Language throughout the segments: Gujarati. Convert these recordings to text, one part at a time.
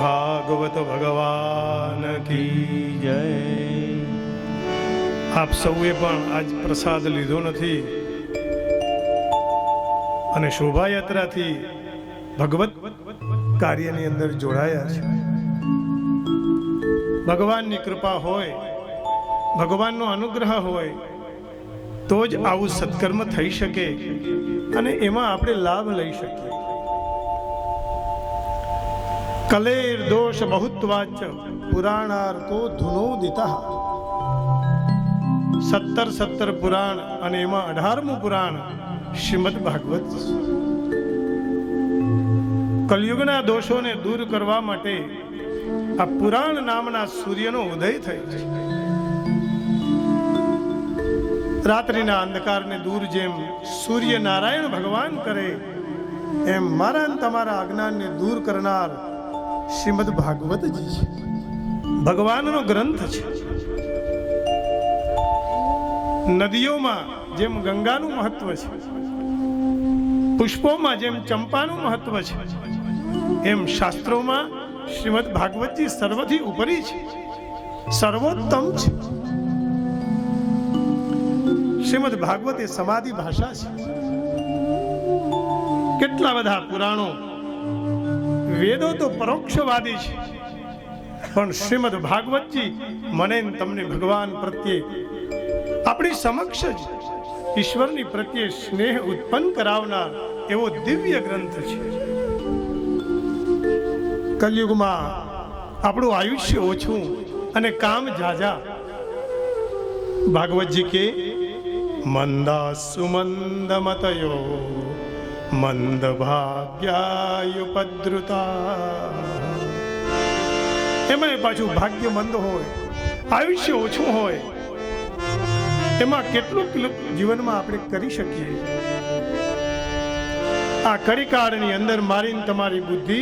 भागवत भगवान की जय। આપ સૌએ પણ આજ પ્રસાદ લીધો નથી અને શોભાયાત્રાથી ભગવત કાર્યની અંદર જોડાયા છે। ભગવાનની કૃપા હોય, ભગવાનનો અનુગ્રહ હોય તો જ આવું સત્કર્મ થઈ શકે અને એમાં આપણે લાભ લઈ શકીએ। કલેર દોષ બહુત્વાચ પુરાણાર્કો ધુનોદિતઃ। 17 પુરાણ અને એમાં 18મું પુરાણ શ્રીમદ ભાગવત। કલયુગના દોષોને દૂર કરવા માટે આ પુરાણ નામના સૂર્યનો ઉદય થયો છે। રાત્રિના અંધકારને દૂર જેમ સૂર્ય નારાયણ ભગવાન કરે એમ મારા અને તમારા અજ્ઞાનને દૂર કરનાર શ્રીમદ ભાગવતજી છે। ભગવાનનો ગ્રંથ છે। નદીઓમાં જેમ ગંગાનું મહત્વ છે, પુષ્પોમાં જેમ ચંપાનું મહત્વ છે, એમ શાસ્ત્રોમાં શ્રીમદ ભાગવતજી સર્વથી ઉપરી છે, સર્વોત્તમ છે। શ્રીમદ ભાગવત એ સમાધિ ભાષા છે। કેટલા બધા પુરાણો, વેદો તો પરોક્ષવાદી છે, પણ શ્રીમદ ભાગવતજી મને તમને ભગવાન પ્રત્યે આપણી સમક્ષ જ ઈશ્વરની પ્રત્યે સ્નેહ ઉત્પન્ન કરાવનાર એવો દિવ્ય ગ્રંથ છે। કલયુગમાં આપણું આયુષ્ય ઓછું અને કામ ઝાઝા। ભાગવતજી કે મંદાસુ મંદ મતયો મંદ ભાગ્યાયુપદ્રુતા। એમાં પાછું ભાગ્ય મંદ હોય, આયુષ્ય ઓછું હોય, એમાં કેટલું જીવનમાં આપણે કરી શકીએ। આ કળીકાળની અંદર મારીને તમારી બુદ્ધિ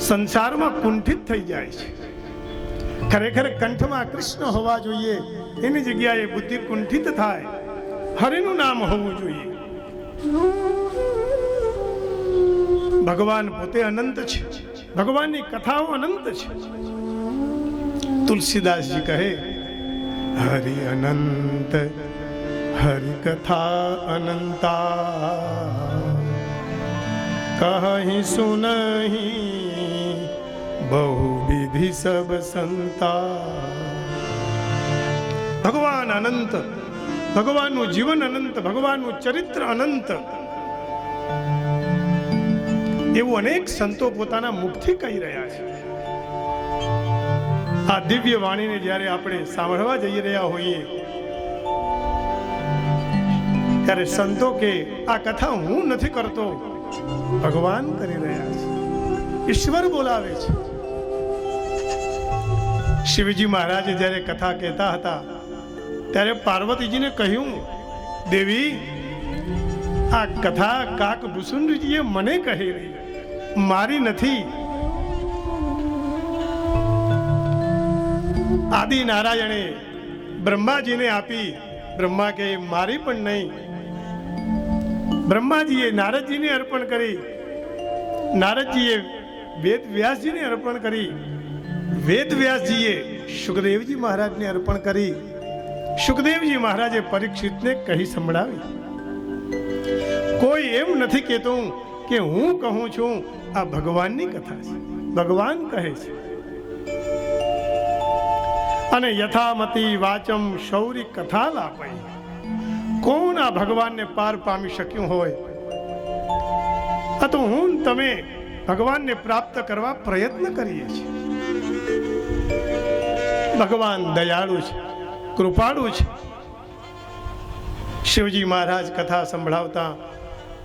સંસારમાં કુંઠિત થઈ જાય છે। ખરેખર કંઠમાં કૃષ્ણ હોવા જોઈએ, એની જગ્યાએ બુદ્ધિ કુંઠિત થાય। હરિનું નામ હોવું જોઈએ। ભગવાન પોતે અનંત છે, ભગવાનની કથાઓ અનંત છે। તુલસીદાસજી કહે હરિ અનંત હરિ કથા અનંતા, કહી સુનહી બહુવિધિ સબ સંતા। ભગવાન અનંત, ભગવાનનું જીવન અનંત, ભગવાનનું ચરિત્ર અનંત, એવું અનેક સંતો પોતાના મુખથી કહી રહ્યા છે। આ દિવ્ય વાણીને જ્યારે આપણે સાંભળવા જઈ રહ્યા હોઈએ ત્યારે સંતો કે આ કથા હું નથી કરતો, ભગવાન કરી રહ્યા છે, ઈશ્વર બોલાવે છે। શિવજી મહારાજે જ્યારે કથા કહેતા હતા ત્યારે પાર્વતીજીને કહ્યું, દેવી આ કથા કાક ભૂસુંડજીએ મને કહી રહી, મારી નથી। આદિ નારાયણે બ્રહ્માજીને આપી, બ્રહ્મા કે મારી પણ નહીં। બ્રહ્માજીએ નારદજીને અર્પણ કરી, નારદજીએ વેદ વ્યાસજીને અર્પણ કરી, વેદ વ્યાસજીએ સુખદેવજી મહારાજને અર્પણ કરી, સુખદેવજી મહારાજે પરીક્ષિતને કહી સંભળાવી। કોઈ એમ નથી કહેતું કે હું કહું છું, આ ભગવાનની કથા છે, ભગવાન કહે છે। અને યથામતી વાચમ શૌરી કથા લાપઈ। કોણ આ ભગવાનને પાર પામી શક્યું હોય? આ તો હું તમે ભગવાનને પ્રાપ્ત કરવા પ્રયત્ન કરીએ છીએ। ભગવાન દયાળુ છે, કૃપાળુ છે। શિવજી મહારાજ કથા સંભળાવતા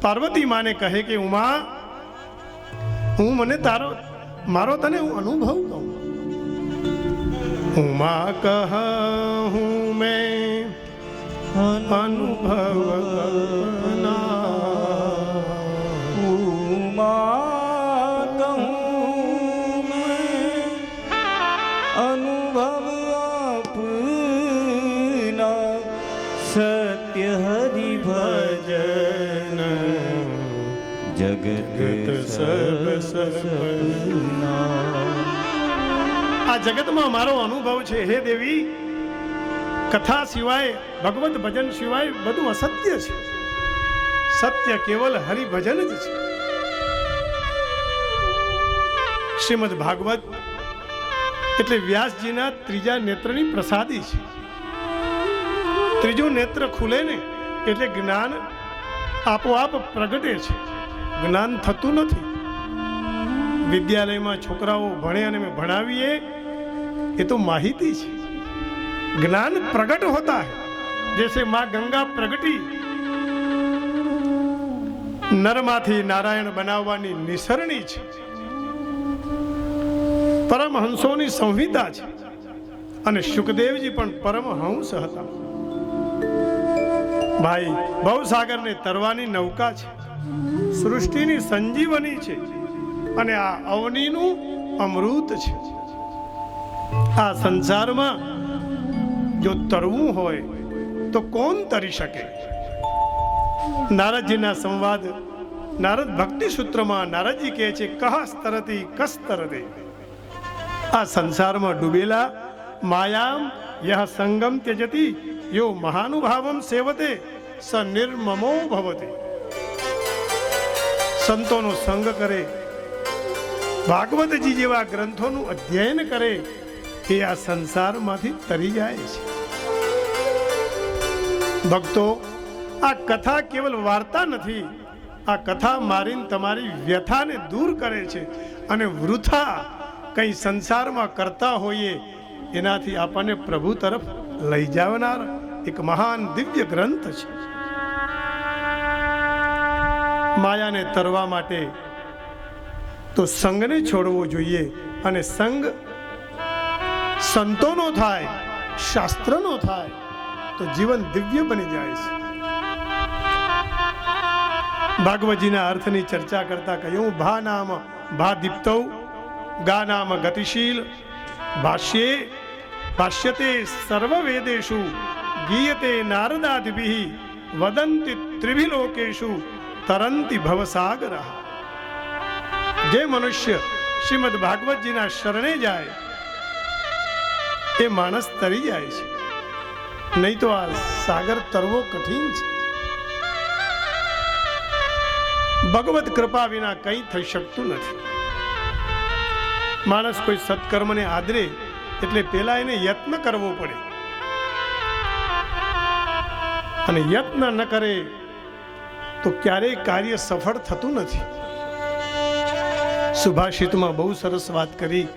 પાર્વતી માને કહે કે ઉમા, હું મને મારો તને હું અનુભવ કહું। ઉમા કહું મેં અનુભવ ઉમા કહું મેં અનુભવ આપના, સત્ય હરિ ભજન જગત જગત સબ સર્વના. આ જગતમાં મારો અનુભવ છે હે દેવી, કથા સિવાય ભગવત ભજન સિવાય બધું અસત્ય છે. સત્ય કેવલ હરિભજન જ છે. શ્રીમદ ભાગવત એટલે વ્યાસજીના ત્રીજા નેત્રની પ્રસાદી છે. ત્રીજું નેત્ર ખુલે ને એટલે જ્ઞાન આપોઆપ પ્રગટે છે. જ્ઞાન થતું નથી. વિદ્યાલયમાં છોકરાઓ ભણે અને મેં ભણાવીએ એ તો માહિતી છે. ज्ञान प्रकट होता है. जैसे मां गंगा प्रगटी नरमाथी नारायण बनावવાની નિસરણી છે. પરમહંસોની સંહિતા છે. અને શુકદેવજી પણ પરમહંસ હતા. ભાઈ ભવસાગરને તરવાની નૌકા છે. સૃષ્ટિની સંજીવની છે. અને આ અવનીનું અમૃત છે. આ સંસારમાં જો તરવું હોય તો કોણ તરી શકે? નારદજીના સંવાદ નારદ ભક્તિ સૂત્રમાં નારદજી કહે છે, કહસ તરતી કસ તરતે. આ સંસારમાં ડૂબેલા માયામ યહ સંગમ ત્યજતી યો મહાનુભાવમ સેવતે સ નિર્મમો ભવતે. સંતોનો સંગ કરે, ભાગવતજી જેવા ગ્રંથોનું અધ્યયન કરે એ આ સંસારમાંથી તરી જાય છે. ભક્તો, આ કથા કેવલ વાર્તા નથી. આ કથા મારીને તમારી વ્યથાને દૂર કરે છે. અને વૃથા કંઈ સંસારમાં કરતા હોઈએ એનાથી આપણને પ્રભુ તરફ લઈ જનાર એક મહાન દિવ્ય ગ્રંથ છે. માયાને તરવા માટે તો સંગને છોડવો જોઈએ. અને સંગ સંતોનો થાય, શાસ્ત્રનો થાય તો જીવન દિવ્ય બની જાય છે. ભાગવતજીના અર્થની ચર્ચા કરતા કહ્યું, ભા નામ ભા દીપ્તૌ, ગા નામ ગતિશીલ, ભાષ્યે ભાષ્યતે સર્વ વેદેષુ, ગીયતે નારદાદિભિ, વદંતિ ત્રિભિ લોકેષુ, તરંતિ ભવસાગરઃ. જે મનુષ્ય શ્રીમદ ભાગવતજીના શરણે જાય એ માણસ તરી જાય છે. નહીં તો આ સાગર તરવો કઠિન છે. ભગવત કૃપા વિના કંઈ થઈ શકતું નથી. માણસ કોઈ સત્કર્મને આદરે એટલે પેલા એને યત્ન કરવો પડે. અને યત્ન ન કરે તો ક્યારેય કાર્ય સફળ થતું નથી. સુભાષિતમાં બહુ સરસ વાત કરી,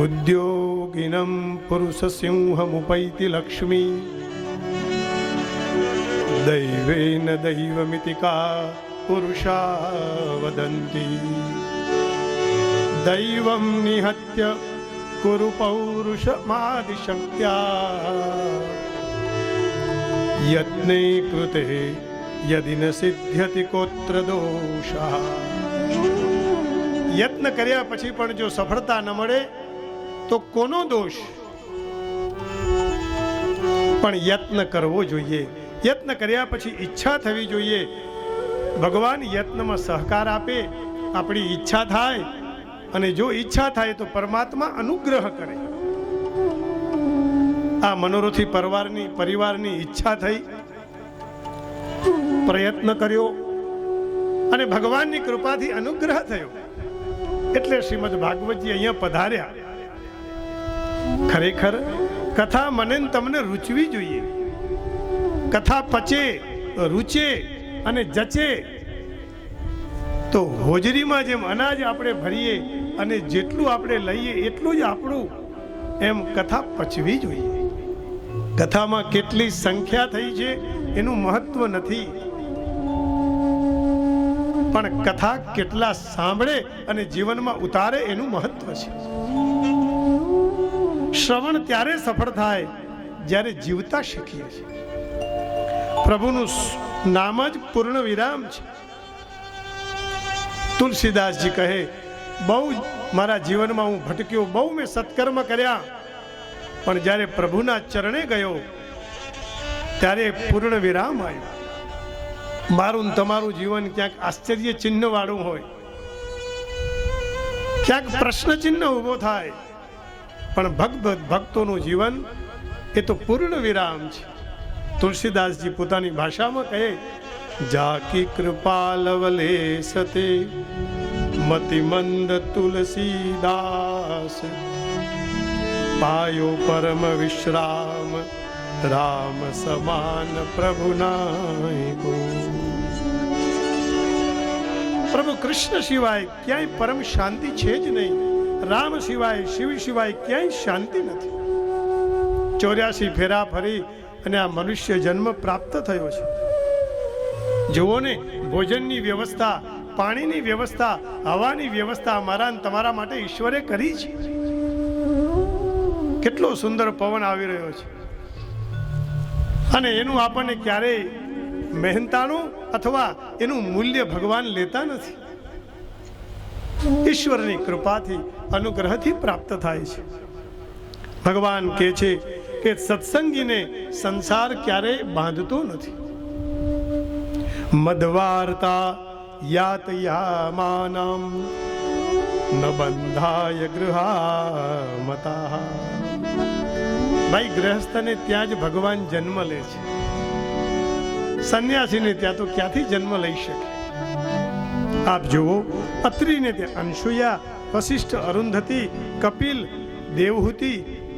ઉદ્યોગિનમ પુરુષ સિંહમુપૈતિ લક્ષ્મી, દૈવેન દૈવમિતિકા પુરુષા વદંતી, દૈવમ નિહત્ય કુરુ પૌરુષમાદિશક્ત્યા, યત્ને કૃતે યદિ ન સિદ્ધ્યતિ કોત્ર દોષઃ. યત્ન કર્યા પછી પણ જો સફળતા ન મળે તો કોનો દોષ? પણ યત્ન કરવો જોઈએ. યત્ન કર્યા પછી ઈચ્છા થવી જોઈએ. ભગવાન યત્નમાં સહકાર આપે, આપણી ઈચ્છા થાય. અને જો ઈચ્છા થાય તો પરમાત્મા અનુગ્રહ કરે. આ મનોરથી પરિવારની ઈચ્છા થઈ, પ્રયત્ન કર્યો અને ભગવાનની કૃપાથી અનુગ્રહ થયો. એટલે શ્રીમદ ભાગવતજી અહીંયા પધાર્યા. ખરેખર કથા મને તમને રૂચવી જોઈએ. કથા પચે, રૂચે અને જચે તો હોજરીમાં જેમ અનાજ આપણે ભરીએ અને જેટલું આપણે લઈએ એટલું જ આપણું, એમ કથા પચવી જોઈએ. કથામાં કેટલી સંખ્યા થઈ છે એનું મહત્વ નથી, પણ કથા કેટલા સાંભળે અને જીવનમાં ઉતારે એનું મહત્વ છે. શ્રવણ ત્યારે સફળ થાય જ્યારે જીવતા શીખીએ છીએ. પ્રભુનું નામ જ પૂર્ણ વિરામ છે. તુલસીદાસજી કહે, બહુ મારા જીવનમાં હું ભટક્યો, બહુ મેં સત્કર્મ કર્યા, પણ જ્યારે પ્રભુના ચરણે ગયો ત્યારે પૂર્ણ વિરામ આવ્યો. મારું ને તમારું જીવન ક્યાંક આશ્ચર્ય ચિહ્ન વાળું હોય, ક્યાંક પ્રશ્ન ચિહ્ન ઊભો થાય, પણ ભક્તોનું જીવન એ તો પૂર્ણ વિરામ છે. તુલસીદાસજી પોતાની ભાષામાં કહે, જાકી કૃપા લવલે સતે મતિ મંદ તુલસીદાસ, પાયો પરમ વિશ્રામ રામ સમાન પ્રભુ નાયકો. પ્રભુ કૃષ્ણ સિવાય ક્યાંય પરમ શાંતિ છે જ નહીં. રામ સિવાય, શિવ સિવાય ક્યાંય શાંતિ નથી. 84 ફેરા ફરી અને આ મનુષ્ય જન્મ પ્રાપ્ત થયો છે. જુઓ ને, ભોજનની વ્યવસ્થા, પાણીની વ્યવસ્થા, હવાની વ્યવસ્થા અમારા ને તમારા માટે ઈશ્વરે કરી છે. કેટલો સુંદર પવન આવી રહ્યો છે, અને એનું આપણને ક્યારેય મહેનતાણું અથવા એનું મૂલ્ય ભગવાન લેતા નથી. ઈશ્વરની કૃપાથી, અનુગ્રહથી પ્રાપ્ત થાય છે. ભગવાન કહે છે કે સત્સંગીને સંસાર ક્યારેય બાંધતો નથી. મદવાર્તા યાતયામાનમ ન બંધાય ગૃહામતા. ભાઈ, ગ્રહસ્થને ત્યાં જ ભગવાન જન્મ લે છે. સંન્યાસીને ત્યાં તો ક્યાંથી જન્મ લઈ શકે? આપ જુઓ, અત્રિને ત્યાં અંશુયા, વશિષ્ઠ, અરુંધતી, કપિલ, દેવહૂતિ,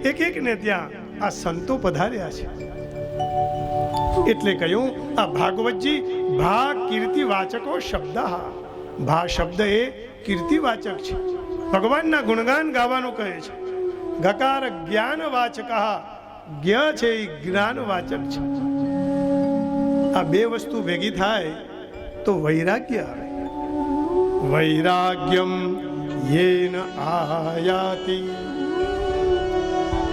એક એકને ત્યાં આ સંતો પધાર્યા છે. એટલે કહ્યું, આ ભાગવતજી ભા કીર્તિવાચકો શબ્દ. ભા શબ્દ એ કીર્તિવાચક છે. ભગવાનના ગુણગાન ગાવાનું કહે છે. ગકાર જ્ઞાનવાચક, જ્ઞ છે એ જ્ઞાનવાચક છે. આ બે વસ્તુ ભેગી થાય તો વૈરાગ્ય આવે. વૈરાગ્યમ યેન આયાતિ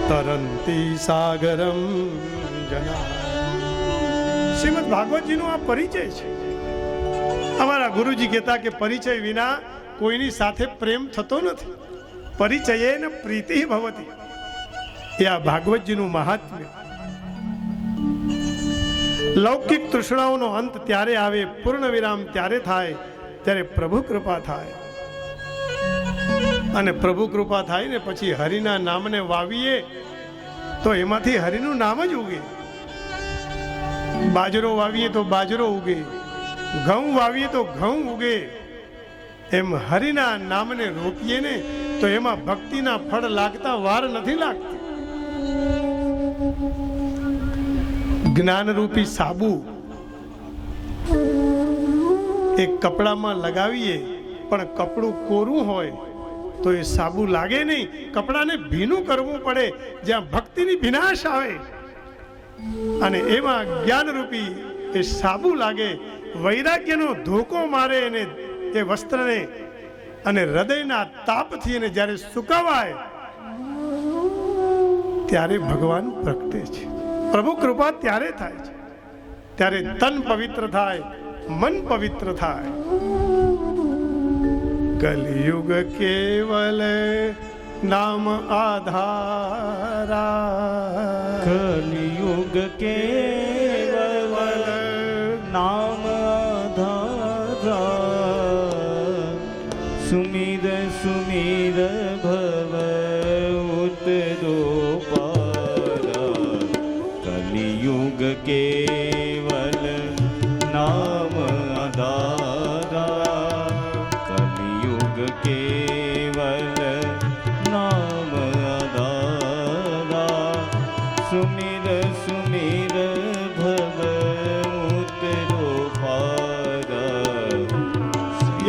તરંતી સાગરમ જના. શ્રીમદ ભાગવતજીનો આ પરિચય છે. અમારા ગુરુજી કહેતા કે પરિચય વિના કોઈની સાથે પ્રેમ થતો નથી. પરિચયેન પ્રીતિ ભવતી. એ આ ભાગવતજીનું મહાત્મ્ય. લૌકિક તૃષ્ણાઓનો અંત ત્યારે આવે, પૂર્ણ વિરામ ત્યારે થાય ત્યારે પ્રભુ કૃપા થાય. અને પ્રભુ કૃપા થાય ને પછી હરિના નામને વાવીએ તો એમાંથી હરિનું નામ જ ઉગે. બાજરો વાવીએ તો બાજરો ઉગે, ઘઉં વાવીએ તો ઘઉં ઉગે. એમ હરિના નામને રોપીએ ને તો એમાં ભક્તિના ફળ લાગતા વાર નથી લાગતી. જ્ઞાનરૂપી સાબુ એક કપડામાં લગાવીએ, પણ કપડું કોરું હોય તો એ સાબુ લાગે નહીં. કપડાને ભીનું કરવું પડે જ્યાં ભક્તિની વિનાશ આવે. અને એમાં જ્ઞાનરૂપી એ સાબુ લાગે, વૈરાગ્યનો ધોકો મારે એને, એ વસ્ત્રને, અને હૃદયના તાપથી એને જ્યારે સુકાવાય ત્યારે ભગવાન પ્રગટે છે. પ્રભુ કૃપા ત્યારે થાય છે, ત્યારે તન પવિત્ર થાય, મન પવિત્ર થાય. કલિયુગ કેવલ નામ આધારા, કલિયુગ કેવલ નામ આધારા. સુમિર સુમિર ભવ ઉતરો પારા. કલિયુગ કેવલ નામ આધારા. કલિયુગ કેવલ નામ આધારા. સુમિર સુમિર ભવ ઉતરો પારા.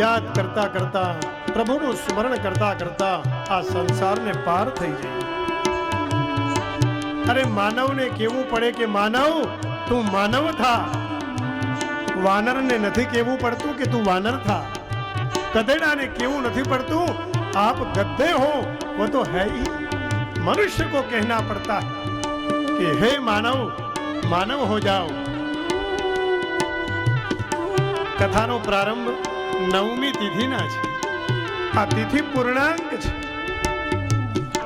યાદ કરતા કરતા, પ્રભુનું સ્મરણ કરતા કરતા આ સંસારને પાર થઈ જાય. અરે માનવને કેવું પડે કે માનવ તું માનવ થા. વાનરને નથી કેવું પડતું કે તું વાનર થા. ગધેડાને કેવું નથી પડતું आप गद्दे हो वो तो है ही. मनुष्य को कहना पड़ता है कि हे मानव, मानव हो जाओ. કથાનો પ્રારંભ 9મી તિથિના છે. આ તિથિ પૂર્ણાંક છે.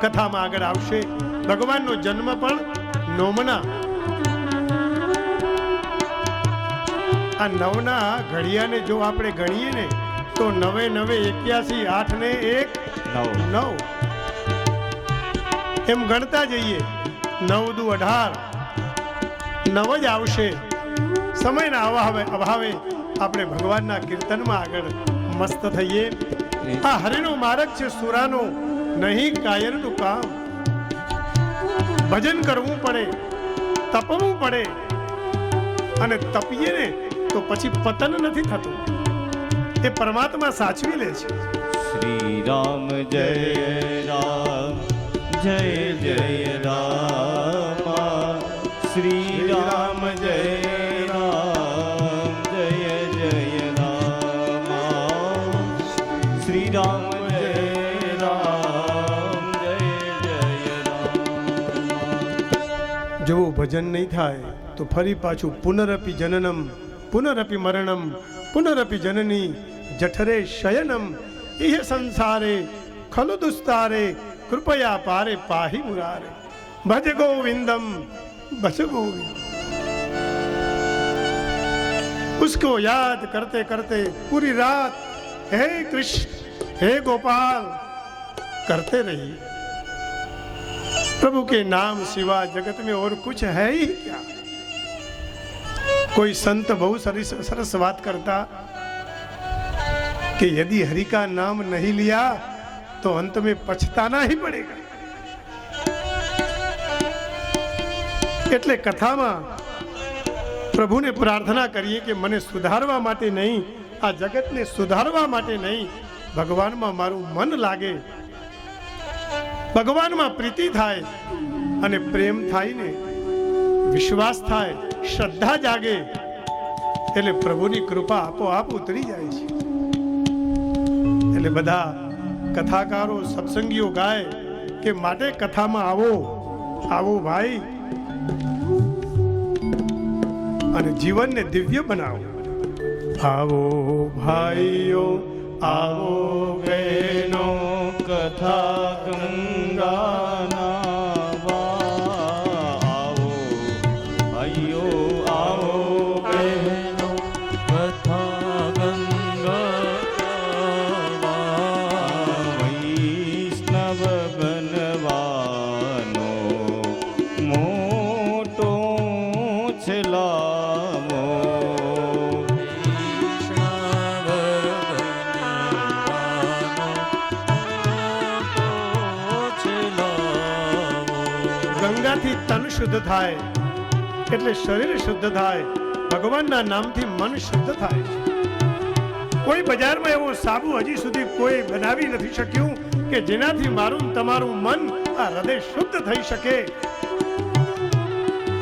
કથામાં આગળ આવશે ભગવાનનો જન્મ પણ 9મના. આ નવના ઘડિયાને જો આપણે ગણીએ ને તો 9 9 81, 8 ને 1 9 એમ ગણતા જઈએ. 9 દુ 18, 9 જ આવશે. સમયના અભાવે આપણે ભગવાનના કીર્તનમાં આગળ મસ્ત થઈએ. આ હરિનો માર્ગ છે સુરાનો, નહીં કાયરનું કામ. ભજન કરવું પડે, તપવું પડે, અને તપીએ ને તો પછી પતન નથી થતું, એ પરમાત્મા સાચવી લે છે. શ્રી રામ જય રામ, જય જય રામ. શ્રી રામ જય રામ, જય જય રામ. શ્રી રામ જય રામ, જય જય રામ. જો ભજન નહીં થાય તો ફરી પાછું પુનરપી જનનમ પુનરપી મરણમ પુનરપી જનની જઠરે શયનમ ઇહ સંસારે ખલુ દુસ્તારે કૃપયા પારે પાહી મુરારે. ભજ ગોવિંદમ ભજ ગોવિંદ. उसको याद करते करते पूरी रात हे कृष्ण हे गोपाल करते रहिए. प्रभु के नाम सिवा जगत में और कुछ है ही क्या. कोई संत बहुत सरस बात करता कि यदि हरि का नाम नहीं लिया तो अंत में पछताना ही पड़ेगा. એટલે કથામાં પ્રભુને પ્રાર્થના કરીએ કે મને સુધારવા માટે નહીં, આ જગતને સુધારવા માટે નહીં, ભગવાનમાં મારું મન લાગે, ભગવાનમાં પ્રીતિ થાય અને પ્રેમ થાય ને વિશ્વાસ થાય, શ્રદ્ધા જાગે, એટલે પ્રભુની કૃપા આપોઆપ ઉતરી જાય છે. એટલે બધા કથાકારો સત્સંગીઓ ગાય કે માટે કથામાં આવો આવો ભાઈ અને જીવનને દિવ્ય બનાવો. આવો ભાઈઓ આવો બહેનો કથા ગંગાના આવો ભાઈઓ આવો બહેનો કથા ગંગા વૈષ્ણવ બનવાનો મોટો છે લાવો. ગંગાથી તન શુદ્ધ થાય એટલે શરીર શુદ્ધ થાય, ભગવાનના નામથી મન શુદ્ધ થાય. કોઈ બજારમાં એવો સાબુ હજી સુધી કોઈ બનાવી નથી શક્યું કે જેનાથી મારું તમારું મન આ હૃદય શુદ્ધ થઈ શકે.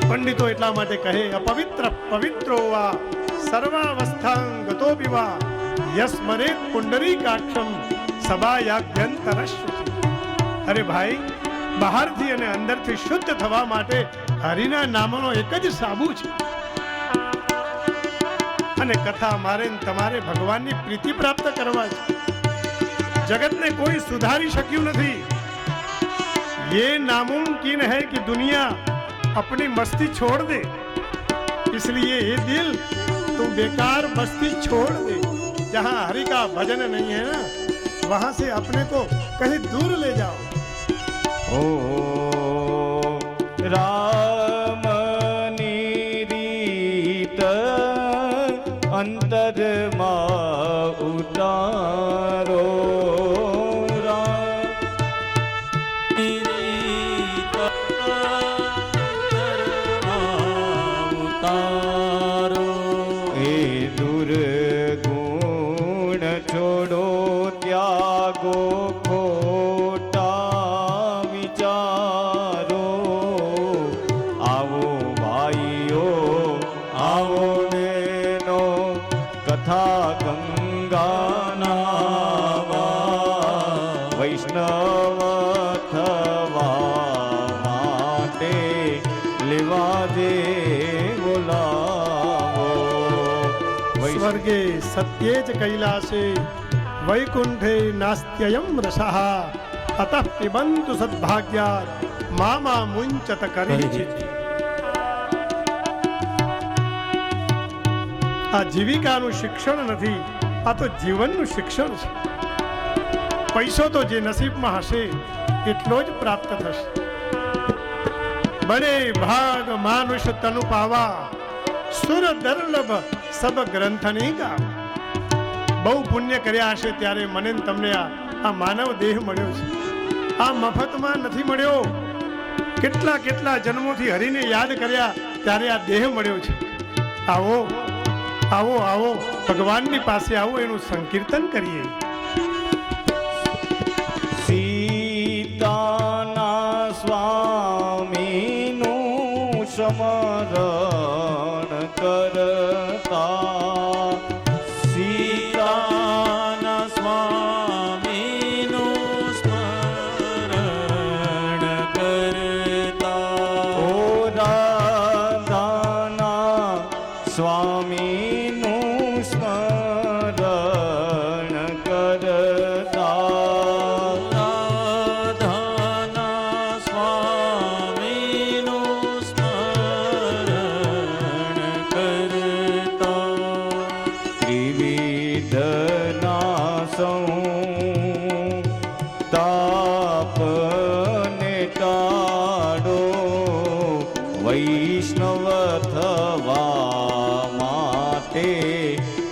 પંડિતો એટલા માટે કહે અપવિત્ર પવિત્રો વા સર્વાવસ્થાં ગતો વિવા યસ્મરેત પુંડરીકાક્ષમ સબાયાભ્યંતરશ્રુતિ. અરે ભાઈ, બહારથી અને અંદરથી શુદ્ધ થવા માટે હરિના નામનો એક જ સાબુ છે. અને કથા મારે તમારે ભગવાનની પ્રીતિ પ્રાપ્ત કરવા છે. જગતને કોઈ સુધારી શક્યું નથી. ये नामुमकिन है कि दुनिया अपनी मस्ती छोड़ दे, इसलिए ये दिल तुम बेकार मस्ती छोड़ दे. जहाँ हरि का भजन नहीं है ना, वहां से अपने को कहीं दूर ले जाओ. ઓ રામની રીત અંતરમાં ઉતારો. એ દુર્ગુણ છોડો ત્યાગો ખોટા વિચારો. આવો ભાઈઓ આવો બહેનો કથા ગંગાના વૈષ્ણવ થવા માટે લેવા દે બોલાવો. स्वर्गे सत्ये च कैलासे वैकुंठे नास्त्ययं रसः अतः पिबन्तु सद्भाग्यात् मामा मुञ्चत करिचित्. આ જીવિકાનું શિક્ષણ નથી, આ તો જીવનનું શિક્ષણ છે. પૈસો તો જે નસીબમાં હશે એટલો જ પ્રાપ્ત થશે. બડે ભાગ માનુષ તનુ પાવા, સુર દર્લભ સબ ગ્રંથની ગા. બહુ પુણ્ય કર્યા હશે ત્યારે મને ને તમને આ માનવ દેહ મળ્યો છે. આ મફતમાં નથી મળ્યો. કેટલા કેટલા જન્મોથી હરિને યાદ કર્યા ત્યારે આ દેહ મળ્યો છે. આવો આવો આવો ભગવાનની પાસે આવો, એનું સંકીર્તન કરીએ. સીતાના સ્વામીનું સ્મરણ કરતા, સીતાના સ્વામીનું સ્મરણ કરતા, ઓ રાધાના સ્વામીનું સ્મરણ કરતા, રાધાના સ્વામીનું સ્મરણ કરતા, ત્રિવિધના સૌ તાપને ટાળો, વૈષ્ણવ થવા માટે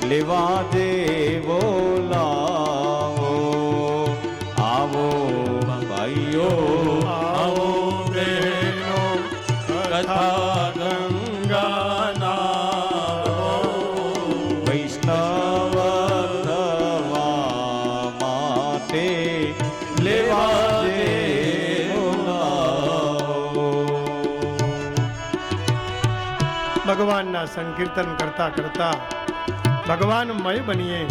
લેવા દેવો લાવો. આવો ભાઈઓ, આવો બહેનો, કથા ગંગાના વૈષ્ણવ થવા માટે લેવા દેવો લાવો. ભગવાનના સંકીર્તન કરતા કરતા ભગવાનમય બનીએ.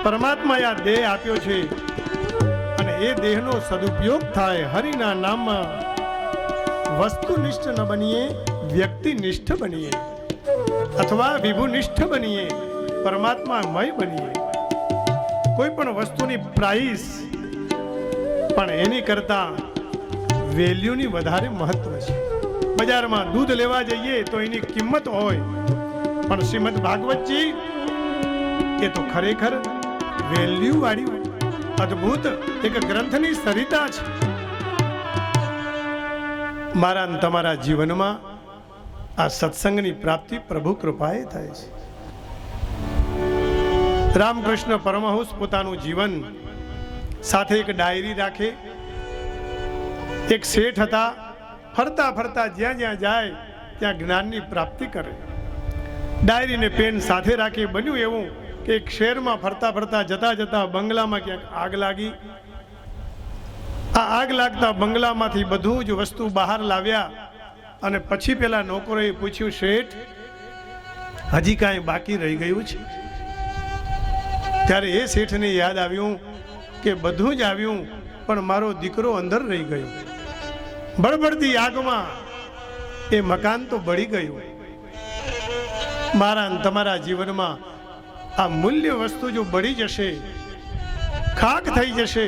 પરમાત્માએ આ દેહ આપ્યો છે અને એ દેહનો સદુપયોગ થાય. હરિના નામમાં વસ્તુનિષ્ઠ ન બનીએ, વ્યક્તિનિષ્ઠ બનીએ અથવા વિભુનિષ્ઠ બનીએ, પરમાત્મામય બનીએ. કોઈ પણ વસ્તુની પ્રાઇસ પણ એની કરતા વેલ્યુની વધારે મહત્વ છે. બજારમાં દૂધ લેવા જઈએ તો એની કિંમત હોય, પણ શ્રીમદ ભાગવતજી એ તો ખરેખર વેલ્યુ વાળી અદ્ભુત એક ગ્રંથની સરિતા છે. મારા અને તમારા જીવનમાં આ સત્સંગની પ્રાપ્તિ પ્રભુ કૃપાએ થાય છે. રામકૃષ્ણ પરમહંસ પોતાનું જીવન સાથે એક ડાયરી રાખે. એક શેઠ હતા, ફરતા ફરતા જ્યાં જ્યાં જાય ત્યાં જ્ઞાનની પ્રાપ્તિ કરે. ડાયરીને પેન સાથે રાખી. બન્યું એવું કે એક શહેરમાં ફરતા ફરતા જતા જતા બંગલામાં ક્યાંક આગ લાગી. આ આગ લાગતા બંગલામાંથી બધું જ વસ્તુ બહાર લાવ્યા અને પછી પેલા નોકરોએ પૂછ્યું, શેઠ હજી કાંઈ બાકી રહી ગયું છે? ત્યારે એ શેઠને યાદ આવ્યું કે બધું જ આવ્યું, પણ મારો દીકરો અંદર રહી ગયો. બળબડતી આગમાં એ મકાન તો બળી ગયું. મારા અને તમારા જીવનમાં આ મૂલ્ય વસ્તુ જો બળી જશે, ખાક થઈ જશે,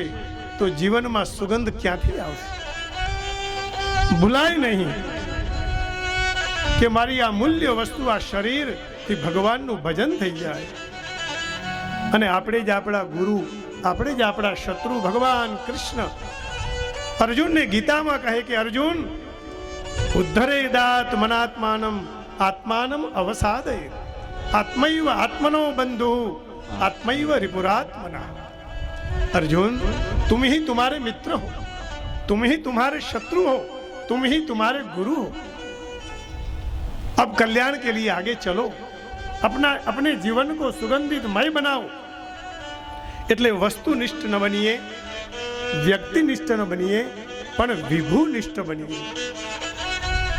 તો જીવનમાં સુગંધ ક્યાંથી આવશે? ભૂલાય નહીં કે મારી આ મૂલ્ય વસ્તુ, આ શરીરથી ભગવાનનું ભજન થઈ જાય. અને આપણે જ આપણા ગુરુ, આપણે જ આપણા શત્રુ ભગવાન કૃષ્ણ અર્જુનને ગીતામાં કહે કે અર્જુન, ઉદ્ધરે દાત મનાત્માનમ આત્માનમ અવસાદય, આત્મૈવ આત્મનો બંધુ आत्मैव रिपुरात्मना। अर्जुन, तुम ही तुम्हारे मित्र हो, तुम ही तुम्हारे शत्रु हो, तुम ही तुम्हारे गुरु हो। अब कल्याण के लिए आगे चलो, अपने जीवन को सुगंधितमय बनाओ। એટલે વસ્તુનિષ્ઠ ન બનીએ, વ્યક્તિનિષ્ઠ ન બનીએ, પણ વિભુનિષ્ઠ બનીએ।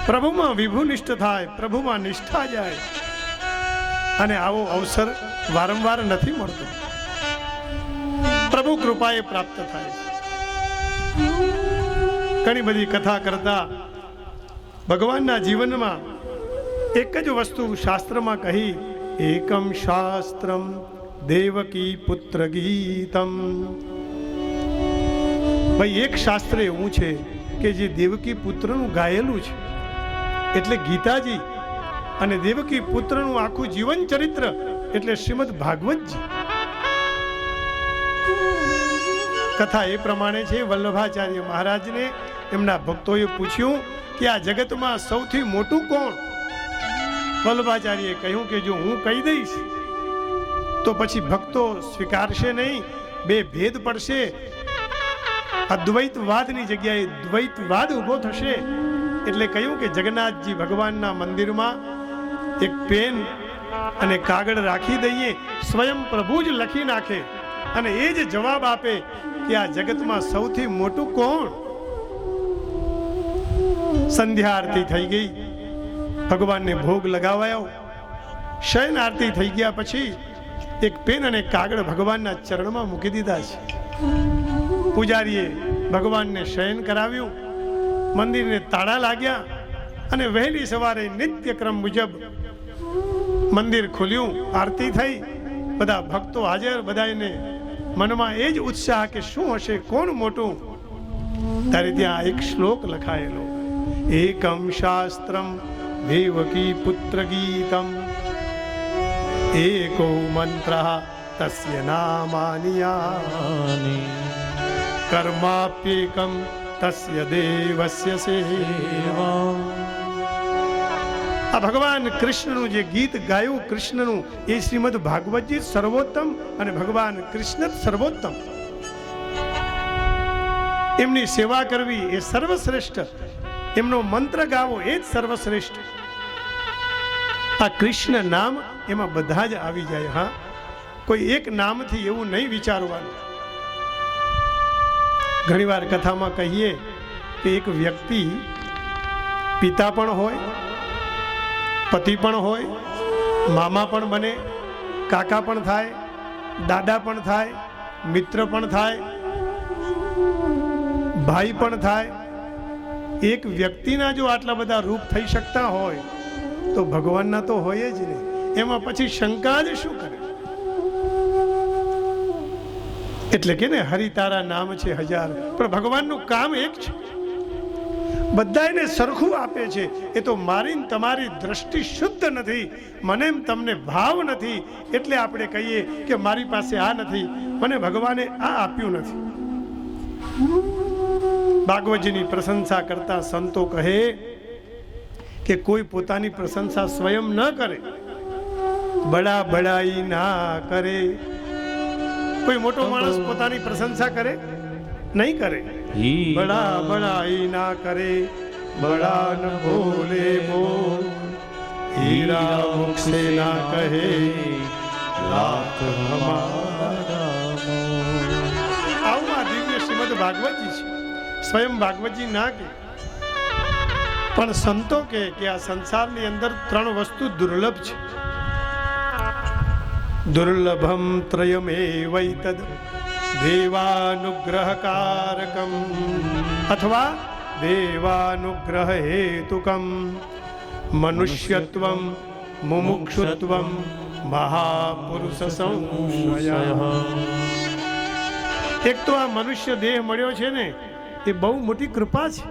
પ્રભુમાં વિભુનિષ્ઠ થાય, પ્રભુમાં નિષ્ઠા જાય, અને આવો અવસર વારંવાર નથી મળતો, પ્રભુ કૃપાએ પ્રાપ્ત થાય। ઘણી બધી કથા કરતા ભગવાનના જીવનમાં એક જ વસ્તુ શાસ્ત્રમાં કહી, એકમ શાસ્ત્રમ દેવકી પુત્ર ગીતમ। ભાઈ, એક શાસ્ત્ર એવું છે કે જે દેવકી પુત્રનું ગાયેલું છે, એટલે ગીતાજી અને દેવકી પુત્રનું આખું જીવન ચરિત્ર એટલે શ્રીમદ ભાગવતજી. કથા એ પ્રમાણે છે, વલ્લભાચાર્ય મહારાજને એમના ભક્તોએ પૂછ્યું કે આ જગતમાં સૌથી મોટું કોણ? વલ્લભાચાર્યએ કહ્યું કે જો હું કહી દઈશ તો પછી ભક્તો સ્વીકારશે નહીં, બે ભેદ પડશે, અદ્વૈતવાદની જગ્યાએ દ્વૈતવાદ ઊભો થશે. એટલે કહ્યું કે જગન્નાથજી ભગવાનના મંદિરમાં એક પેન અને કાગળ રાખી દઈએ, સ્વયં પ્રભુ જ લખી નાખે અને એ જ જવાબ આપે કે આ જગતમાં સૌથી મોટું કોણ? સંધ્યા આરતી થઈ ગઈ, ભગવાનને ભોગ લગાવાયો, શયન આરતી થઈ ગયા પછી એક પેન અને કાગળ ભગવાનના ચરણમાં મૂકી દીધા છે. પૂજારીએ ભગવાનને શયન કરાવ્યું, મંદિરને તાળા લાગ્યા અને વહેલી સવારે નિત્યક્રમ મુજબ મંદિર ખુલ્યું, આરતી થઈ, બધા ભક્તો હાજર, બધાને મનમાં એ જ ઉત્સાહ કે શું હશે, કોણ મોટું? ત્યારે ત્યાં એક શ્લોક લખાયેલો, એકમ શાસ્ત્રમ દેવકી પુત્ર ગીતમ એકો મંત્ર તસ્ય નામાનિયાનિ કર્માપ્યેકમ તસ્ય દેવસ્ય સેવા. આ ભગવાન કૃષ્ણનું જે ગીત ગાયું, કૃષ્ણનું, એ શ્રીમદ ભાગવતજી સર્વોત્તમ અને ભગવાન કૃષ્ણ સર્વોત્તમ. એમની સેવા કરવી એ સર્વશ્રેષ્ઠ, એમનો મંત્ર ગાવો એ જ સર્વશ્રેષ્ઠ. આ કૃષ્ણ નામ એમાં બધા જ આવી જાય. હા, કોઈ એક નામથી એવું નહીં વિચારવાનું. ઘણીવાર કથામાં કહીએ કે એક વ્યક્તિ પિતા પણ હોય, પતિ પણ હોય, મામા પણ બને, કાકા પણ થાય, દાદા પણ થાય, મિત્ર પણ થાય, ભાઈ પણ થાય. એક વ્યક્તિના જો આટલા બધા રૂપ થઈ શકતા હોય તો ભગવાનના તો હોય જ નહીં. એમાં પછી શંકા જ શું કરે? એટલે કે ને હરિ તારા નામ છે હજાર, પણ ભગવાનનું કામ એક છે, બધાને સરખું આપે છે. એ તો મારી તમારી દ્રષ્ટિ શુદ્ધ નથી, મને તમને ભાવ નથી, એટલે આપણે કહીએ કે મારી પાસે આ નથી, મને ભગવાને આ આપ્યું નથી. ભાગવતજીની પ્રશંસા કરતા સંતો કહે કે કોઈ પોતાની પ્રશંસા સ્વયં ન કરે, બડા બડાઈ ના કરે. કોઈ મોટો માણસ પોતાની પ્રશંસા કરે? નહીં કરે. બડા બડાઈ ના કરે, બડા ન બોલે બોલ, હીરા મુખસે ના કહે, લાખ હમારા. આવું આ દિવ્ય શ્રીમદ ભાગવતજી છે. સ્વયં ભાગવતજી ના કે, પણ સંતો કે આ સંસારની અંદર ત્રણ વસ્તુ દુર્લભ છે. દુર્લભમ ત્રયમેવૈતદ દેવાનુગ્રહકારકમ અથવા દેવાનુગ્રહ હેતુકમ મનુષ્યત્વમ મુમુક્ષુત્વમ મહાપુરુષ સંશય. એક તો આ મનુષ્ય દેહ મળ્યો છે ને, એ બહુ મોટી કૃપા છે,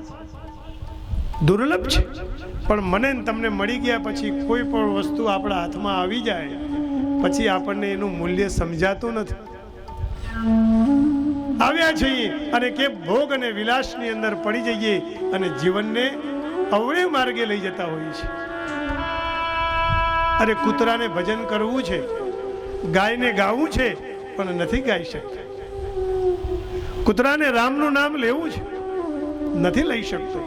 દુર્લભ છે. પણ મને તમને મળી ગયા પછી કોઈ પણ વસ્તુ આપણા હાથમાં આવી જાય પછી આપણને એનું મૂલ્ય સમજાતું નથી. આવ્યા છીએ અને કે ભોગ અને વિલાસની અંદર પડી જઈએ અને જીવનને અવળે માર્ગે લઈ જતા હોઈએ છીએ. અરે કૂતરાને ભજન કરવું છે, ગાયને ગાવું છે, પણ નથી ગાઈ શકતા. કૂતરાને રામનું નામ લેવું છે, નથી લઈ શકતો.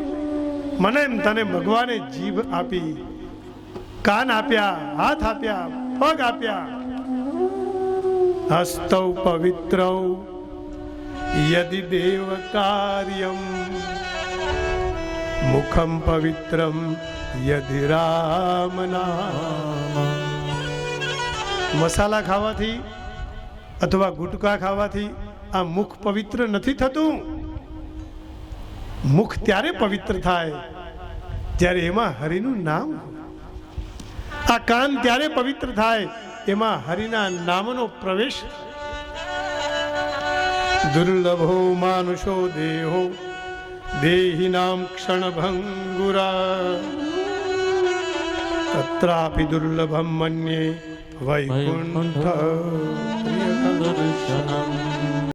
મને એમ તને ભગવાને જીભ આપી, કાન આપ્યા, હાથ આપ્યા, પગ આપ્યા. હસ્તૌ પવિત્રૌ યદિ દેવ કાર્યમ મુખમ પવિત્રમ યદિ રામ નામ. મસાલા ખાવાથી અથવા ગુટકા ખાવાથી આ મુખ પવિત્ર નથી થતું. મુખ ત્યારે પવિત્ર થાય જ્યારે એમાં હરિનું નામ. આ કાન ત્યારે પવિત્ર થાય એમાં હરિના નામનો પ્રવેશ. દુર્લભો માનુષો દેહો દેહિનામ ક્ષણભંગુરા તત્રાપી દુર્લભમ મન્યે વૈકુંઠ દર્શનમ